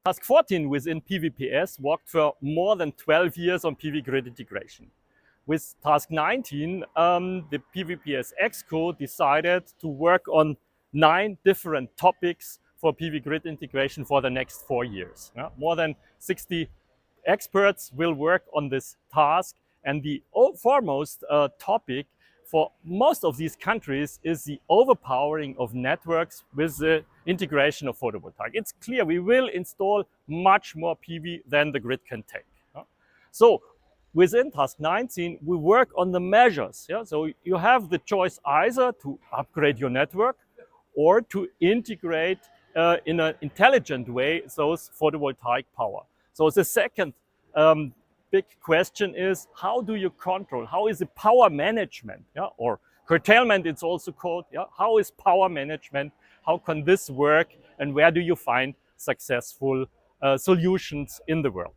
Task 14 within PVPS worked for more than 12 years on PV grid integration. With task 19, the PVPS Exco decided to work on 9 different topics for PV grid integration for the next 4 years. More than 60 experts will work on this task, and the foremost topic for most of these countries is the overpowering of networks with the integration of photovoltaic. It's clear we will install much more PV than the grid can take. So within task 19, we work on the measures. So you have the choice either to upgrade your network or to integrate in an intelligent way those photovoltaic power. So the second big question is, how do you control? How is the power management, or curtailment it's also called? How is power management? How can this work? And where do you find successful solutions in the world?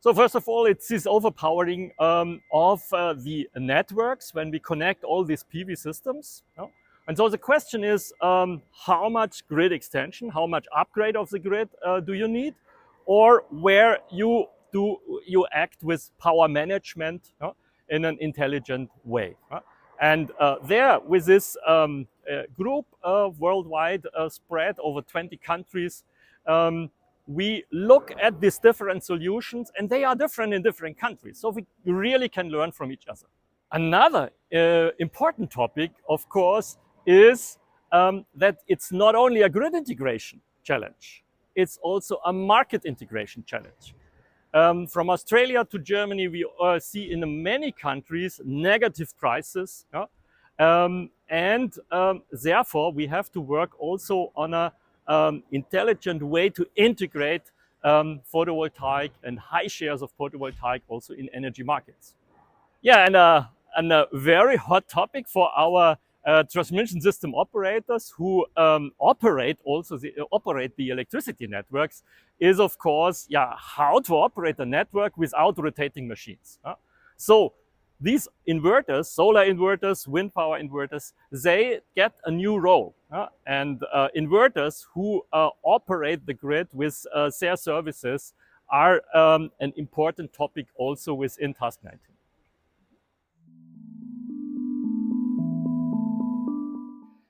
So first of all, it's this overpowering of the networks when we connect all these PV systems. And so the question is, how much grid extension, how much upgrade of the grid do you need? Or where you act with power management in an intelligent way. And there, with this group worldwide spread over 20 countries, we look at these different solutions, and they are different in different countries. So we really can learn from each other. Another important topic, of course, is that it's not only a grid integration challenge, it's also a market integration challenge. From Australia to Germany, we see in many countries negative prices, and therefore we have to work also on a intelligent way to integrate photovoltaic and high shares of photovoltaic also in energy markets. Yeah, and a very hot topic for our transmission system operators who operate the electricity networks is, of course, how to operate a network without rotating machines. So these inverters, solar inverters, wind power inverters, they get a new role. And inverters who operate the grid with their services are an important topic also within task 19.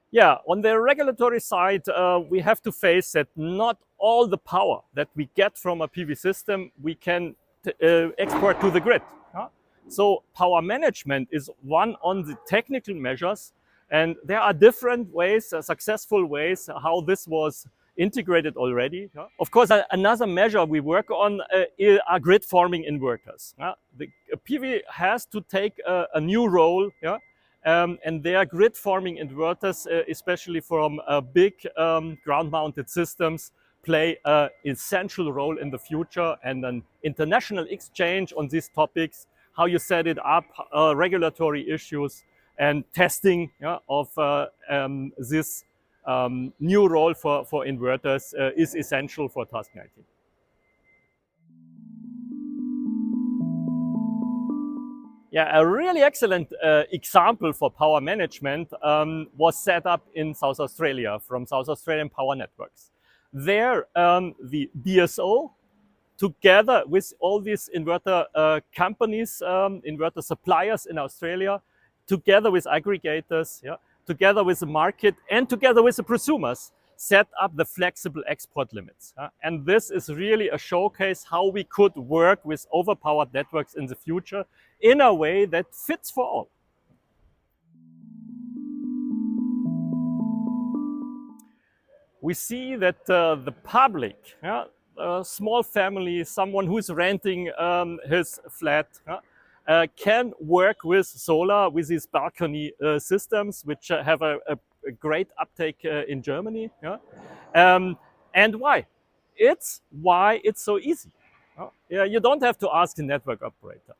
Yeah, on the regulatory side, we have to face that not all the power that we get from a PV system we can export to the grid. So power management is one on the technical measures, and there are different ways, successful ways, how this was integrated already. Of course, another measure we work on are grid forming inverters. The PV has to take a new role. And their grid forming inverters, especially from big ground-mounted systems, play an essential role in the future, and an international exchange on these topics, how you set it up, regulatory issues, and testing of this new role for inverters is essential for task 19. Yeah, a really excellent example for power management was set up in South Australia from South Australian Power Networks. There, the DSO, together with all these inverter companies, inverter suppliers in Australia, together with aggregators, together with the market, and together with the prosumers, set up the flexible export limits. And this is really a showcase how we could work with overpowered networks in the future in a way that fits for all. We see that the public, a small family, someone who's renting his flat, can work with solar, with these balcony systems, which have a great uptake in Germany. And why? It's so easy. You don't have to ask the network operator.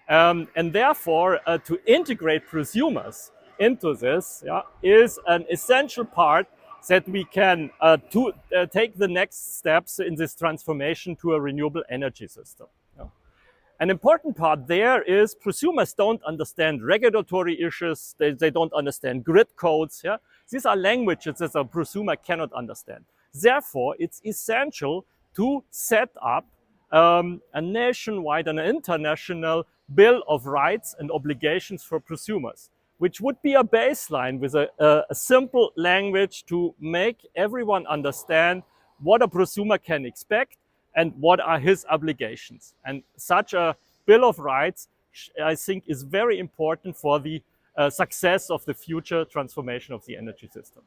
And therefore, to integrate prosumers into this is an essential part that we can take the next steps in this transformation to a renewable energy system. An important part there is prosumers don't understand regulatory issues, they don't understand grid codes. These are languages that a prosumer cannot understand. Therefore, it's essential to set up a nationwide and an international bill of rights and obligations for prosumers, which would be a baseline with a simple language to make everyone understand what a prosumer can expect and what are his obligations. And such a bill of rights, I think, is very important for the success of the future transformation of the energy system.